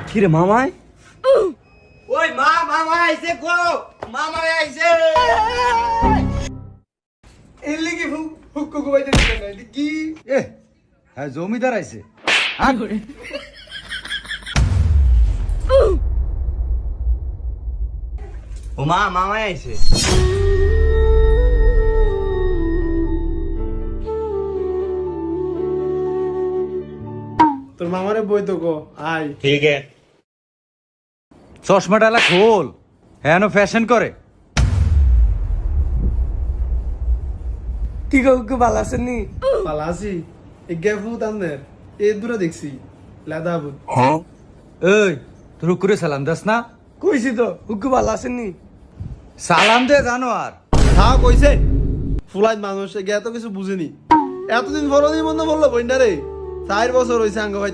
কিরে মামাই? ওই মামা আইছে গো, মামা আইছে। এর লিগে হুক্কু গুবাইতে দিবেন না, এটা কি? এ হ্যাঁ জমিদার আইছে। ও মামা আইছে। তোর মামারে বই তো গো, আয়। ঠিক আছে। চশমাটা খোল, হ্যাঁ ফ্যাশন করে। কি গো হুক্কু ভালো আছেন নি? পালাসি এ গেফু তান্দের এ দূরে দেখছি লাদাবুদ। এই তোর করে সালাম দাস না? কইছি তো হুক্কু ভালো আছেন নি? সালাম দে জানো আর হ্যাঁ কইছে ফুলাইত মানুষ এ তো কিছু বুঝেনি। এতদিন ফরদিন মনে বললো বইন্ডারে 4 বছর হয়েছে আঙ্গ ভাই